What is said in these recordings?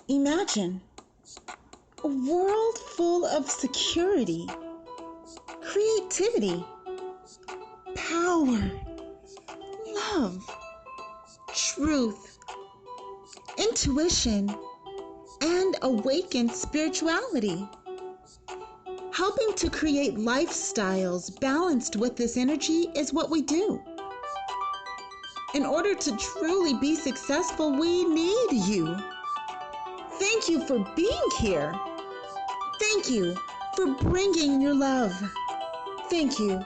Imagine a world full of security, creativity, power, love, truth, intuition, and awakened spirituality. Helping to create lifestyles balanced with this energy is what we do. In order to truly be successful, we need you. Thank you for being here. Thank you for bringing your love. Thank you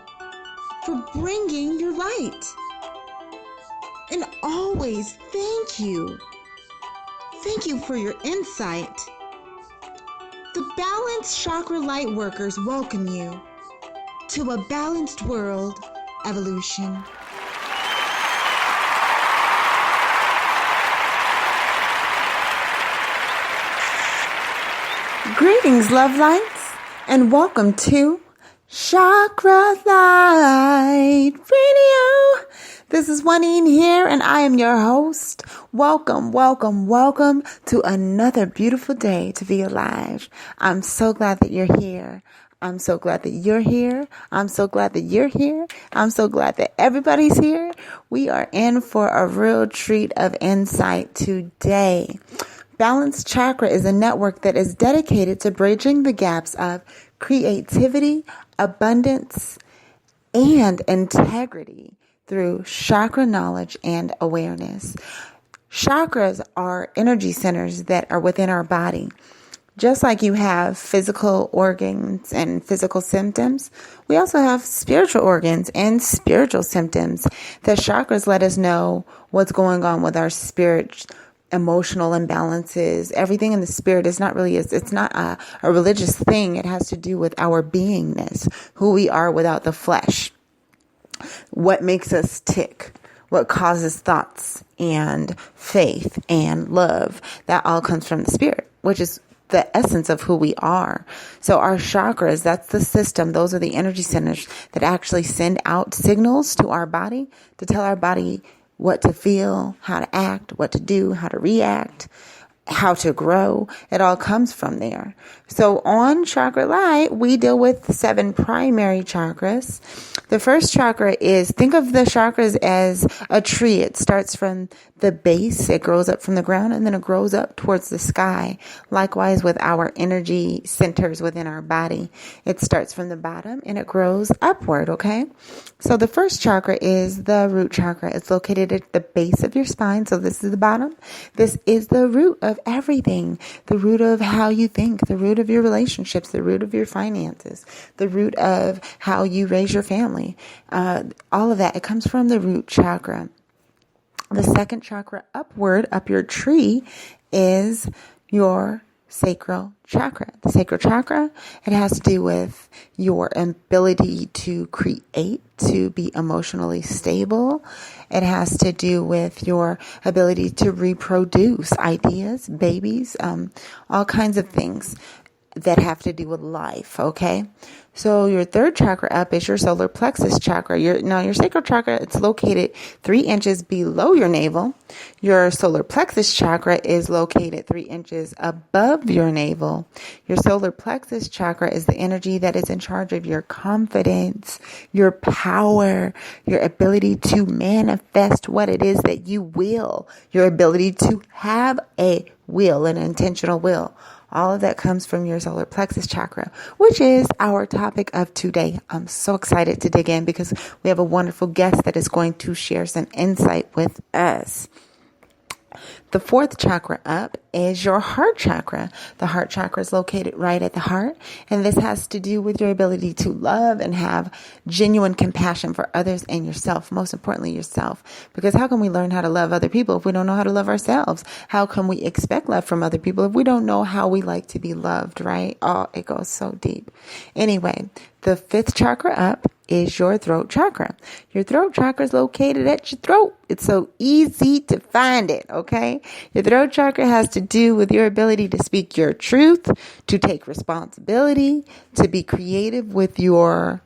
for bringing your light. And always thank you. Thank you for your insight. The Balanced Chakra Lightworkers welcome you to a balanced world evolution. Greetings, love lights, and welcome to Chakra Light Radio. This is Juannean here, and I am your host. Welcome to another beautiful day to be alive. I'm so glad that you're here. I'm so glad that you're here. I'm so glad that you're here. I'm so glad that everybody's here. We are in for a real treat of insight today. Balanced Chakra is a network that is dedicated to bridging the gaps of creativity, abundance, and integrity through chakra knowledge and awareness. Chakras are energy centers that are within our body. Just like you have physical organs and physical symptoms, we also have spiritual organs and spiritual symptoms. The chakras let us know what's going on with our spirit, emotional imbalances. Everything in the spirit is not really, it's not a religious thing. It has to do with our beingness, who we are without the flesh. What makes us tick, what causes thoughts and faith and love, that all comes from the spirit, which is the essence of who we are. So our chakras, that's the system. Those are the energy centers that actually send out signals to our body to tell our body what to feel, how to act, what to do, how to react, how to grow. It all comes from there. So on Chakra Light, we deal with 7 primary chakras. The first chakra is, think of the chakras as a tree. It starts from the base, it grows up from the ground, and then it grows up towards the sky. Likewise with our energy centers within our body. It starts from the bottom and it grows upward, okay? So the first chakra is the root chakra. It's located at the base of your spine. So this is the bottom. This is the root of everything. The root of how you think, the root of your relationships, the root of your finances, the root of how you raise your family. All of that, it comes from the root chakra. The second chakra upward, up your tree, is your sacral chakra. The sacral chakra, it has to do with your ability to create, to be emotionally stable. It has to do with your ability to reproduce ideas, babies, all kinds of things that have to do with life, okay? So your third chakra up is your solar plexus chakra. Your sacral chakra, it's located 3 inches below your navel. Your solar plexus chakra is located 3 inches above your navel. Your solar plexus chakra is the energy that is in charge of your confidence, your power, your ability to manifest what it is that you will, your ability to have a will, an intentional will. All of that comes from your solar plexus chakra, which is our topic of today. I'm so excited to dig in because we have a wonderful guest that is going to share some insight with us. The fourth chakra up is your heart chakra. The heart chakra is located right at the heart, and this has to do with your ability to love and have genuine compassion for others and yourself, most importantly yourself. Because how can we learn how to love other people if we don't know how to love ourselves? How can we expect love from other people if we don't know how we like to be loved, right? Oh, it goes so deep. Anyway, the fifth chakra up is your throat chakra. Your throat chakra is located at your throat. It's so easy to find it, okay? Your throat chakra has to do with your ability to speak your truth, to take responsibility, to be creative with your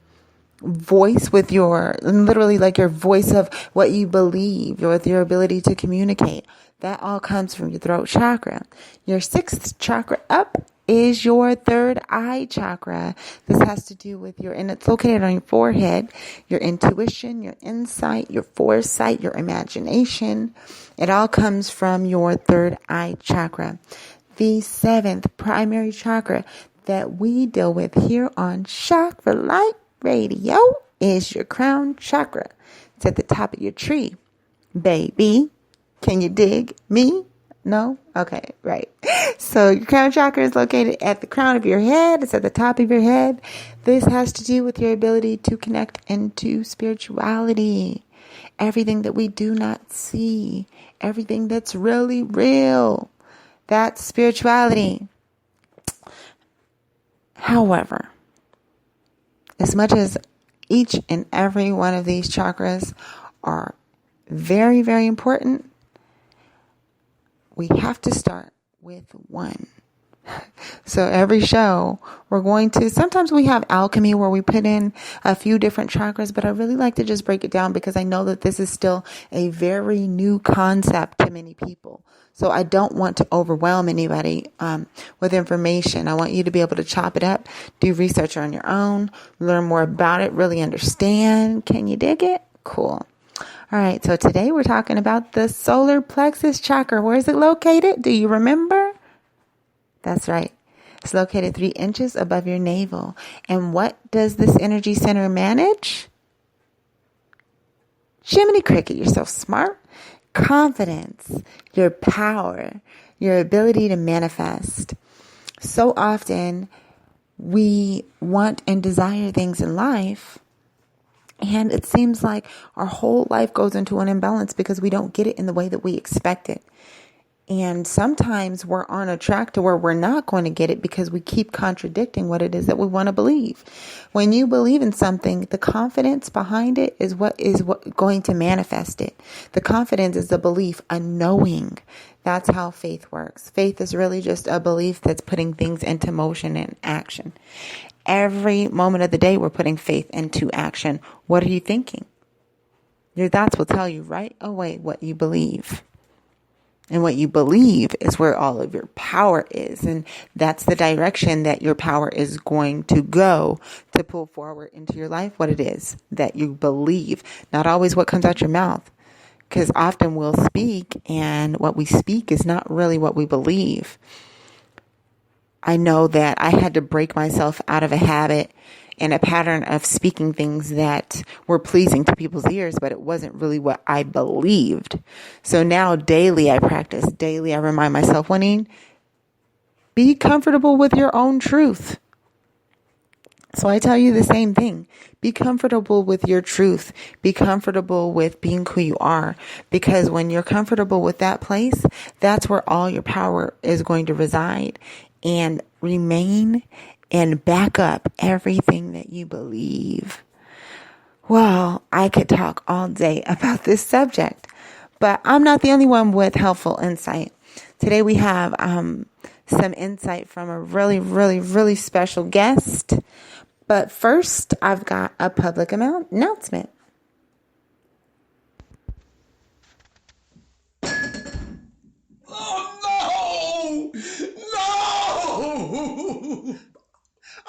voice, with your, literally like your voice of what you believe, with your ability to communicate. That all comes from your throat chakra. Your sixth chakra up is your third eye chakra. This has to do with and it's located on your forehead, your intuition, your insight, your foresight, your imagination. It all comes from your third eye chakra. The seventh primary chakra that we deal with here on Chakra Light Radio is your crown chakra. It's at the top of your tree. Baby, can you dig me? No? Okay, right. So your crown chakra is located at the crown of your head. It's at the top of your head. This has to do with your ability to connect into spirituality. Everything that we do not see. Everything that's really real. That's spirituality. However, as much as each and every one of these chakras are very, very important, we have to start with one. So every show, sometimes we have alchemy where we put in a few different chakras, but I really like to just break it down because I know that this is still a very new concept to many people. So I don't want to overwhelm anybody with information. I want you to be able to chop it up, do research on your own, learn more about it, really understand. Can you dig it? Cool. All right. So today we're talking about the Solar Plexus Chakra. Where is it located? Do you remember? That's right. It's located 3 inches above your navel. And what does this energy center manage? Jiminy Cricket, you're so smart. Confidence, your power, your ability to manifest. So often we want and desire things in life, and it seems like our whole life goes into an imbalance because we don't get it in the way that we expect it. And sometimes we're on a track to where we're not going to get it because we keep contradicting what it is that we want to believe. When you believe in something, the confidence behind it is what going to manifest it. The confidence is the belief, a knowing. That's how faith works. Faith is really just a belief that's putting things into motion and action. Every moment of the day, we're putting faith into action. What are you thinking? Your thoughts will tell you right away what you believe. And what you believe is where all of your power is. And that's the direction that your power is going to go to pull forward into your life what it is that you believe. Not always what comes out your mouth. Because often we'll speak and what we speak is not really what we believe. I know that I had to break myself out of a habit and a pattern of speaking things that were pleasing to people's ears, but it wasn't really what I believed. So now daily I practice. Daily I remind myself, Juannean, be comfortable with your own truth. So I tell you the same thing. Be comfortable with your truth. Be comfortable with being who you are. Because when you're comfortable with that place, that's where all your power is going to reside and remain and back up everything that you believe. Well, I could talk all day about this subject, but I'm not the only one with helpful insight. Today we have some insight from a really, really, really special guest. But first, I've got a public announcement. Oh, no! No!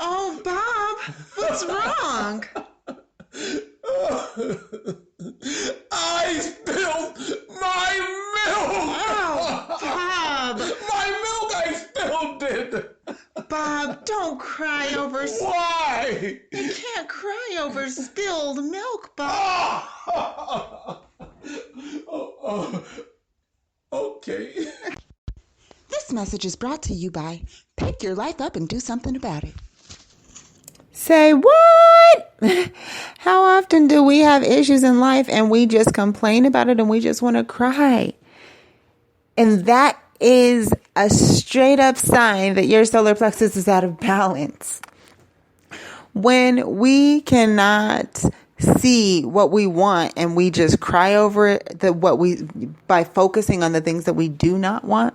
Oh, Bob, what's wrong? I spilled my milk! Oh, Bob. My milk, I spilled it! Bob, don't cry over... Why? You can't cry over spilled milk, Bob. Okay. This message is brought to you by Pick Your Life Up and Do Something About It. Say what? How often do we have issues in life and we just complain about it and we just want to cry? And that is a straight up sign that your solar plexus is out of balance. When we cannot see what we want and we just cry over it, by focusing on the things that we do not want,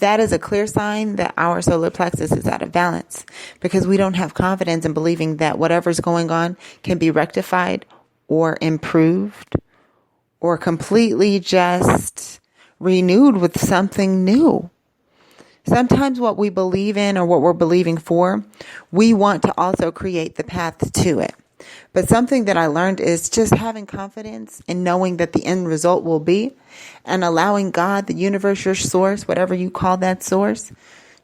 that is a clear sign that our solar plexus is out of balance because we don't have confidence in believing that whatever's going on can be rectified or improved or completely just renewed with something new. Sometimes what we believe in or what we're believing for, we want to also create the path to it. But something that I learned is just having confidence in knowing that the end result will be, and allowing God, the universe, your source, whatever you call that source,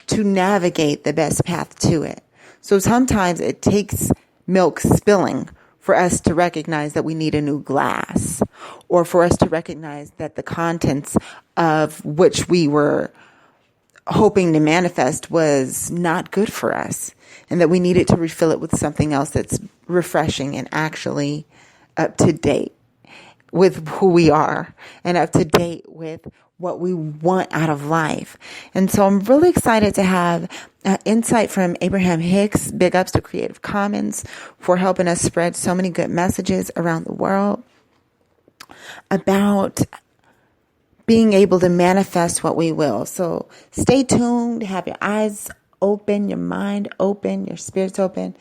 to navigate the best path to it. So sometimes it takes milk spilling for us to recognize that we need a new glass, or for us to recognize that the contents of which we were hoping to manifest was not good for us, and that we needed to refill it with something else that's refreshing and actually up to date with who we are and up to date with what we want out of life. And so I'm really excited to have insight from Abraham Hicks. Big ups to Creative Commons for helping us spread so many good messages around the world about being able to manifest what we will. So stay tuned, have your eyes open, your mind open, your spirits open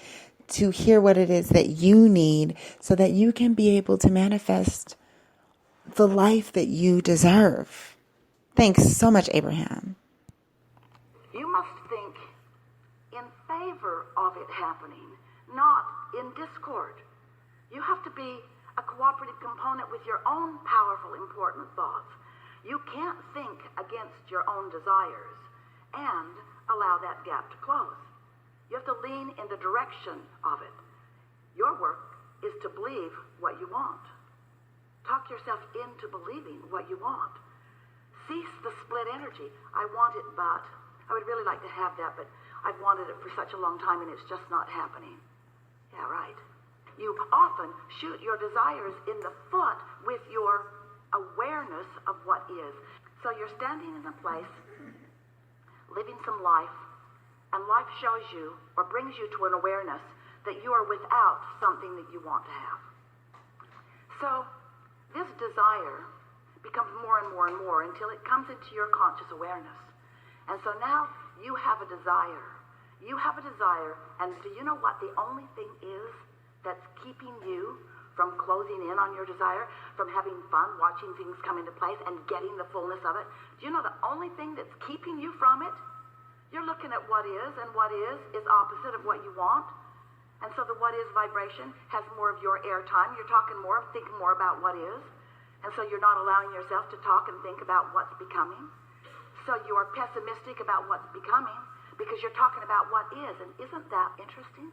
to hear what it is that you need so that you can be able to manifest the life that you deserve. Thanks so much, Abraham. You must think in favor of it happening, not in discord. You have to be a cooperative component with your own powerful, important thoughts. You can't think against your own desires and allow that gap to close. You have to lean in the direction of it. Your work is to believe what you want. Talk yourself into believing what you want. Cease the split energy. I want it, but I would really like to have that, but I've wanted it for such a long time and it's just not happening. Yeah, right. You often shoot your desires in the foot with your awareness of what is. So you're standing in a place, living some life, and life shows you or brings you to an awareness that you are without something that you want to have. So this desire becomes more and more and more until it comes into your conscious awareness. And so now you have a desire. You have a desire, and do you know what the only thing is that's keeping you from closing in on your desire, from having fun, watching things come into place and getting the fullness of it? Do you know the only thing that's keeping you from it? You're looking at what is, and what is opposite of what you want. And so the what is vibration has more of your airtime. You're talking more, thinking more about what is. And so you're not allowing yourself to talk and think about what's becoming. So you are pessimistic about what's becoming because you're talking about what is. And isn't that interesting?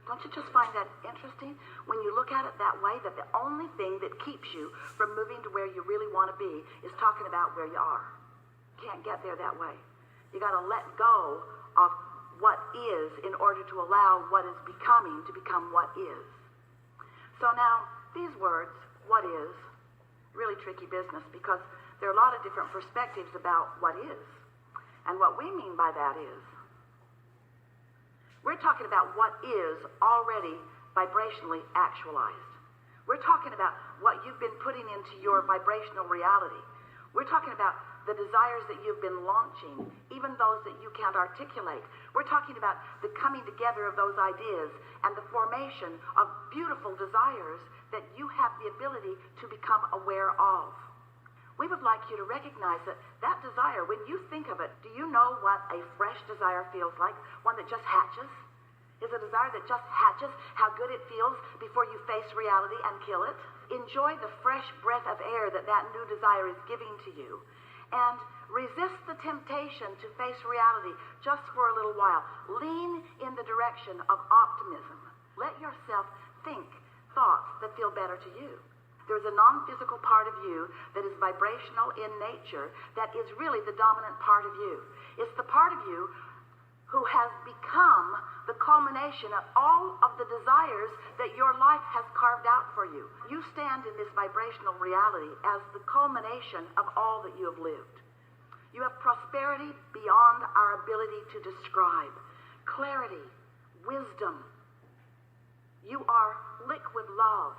Don't you just find that interesting when you look at it that way, that the only thing that keeps you from moving to where you really want to be is talking about where you are. Can't get there that way. You got to let go of what is in order to allow what is becoming to become what is. So now, these words, what is, really tricky business because there are a lot of different perspectives about what is. And what we mean by that is, we're talking about what is already vibrationally actualized. We're talking about what you've been putting into your vibrational reality. We're talking about the desires that you've been launching, even those that you can't articulate. We're talking about the coming together of those ideas and the formation of beautiful desires that you have the ability to become aware of. We would like you to recognize that that desire, when you think of it, do you know what a fresh desire feels like? One that just hatches? Is a desire that just hatches, how good it feels before you face reality and kill it? Enjoy the fresh breath of air that that new desire is giving to you. And resist the temptation to face reality just for a little while. Lean in the direction of optimism. Let yourself think thoughts that feel better to you. There's a non-physical part of you that is vibrational in nature that is really the dominant part of you. It's the part of you who has become the culmination of all of the desires that your life has carved out for you. You stand in this vibrational reality as the culmination of all that you have lived. You have prosperity beyond our ability to describe, clarity, wisdom. You are liquid love.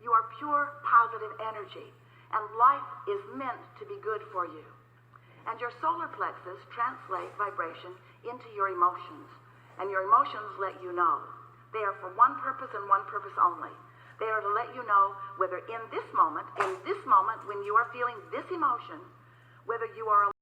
You are pure positive energy, and life is meant to be good for you. And your solar plexus translate vibration into your emotions, and your emotions let you know. They are for one purpose and one purpose only. They are to let you know whether in this moment when you are feeling this emotion, whether you are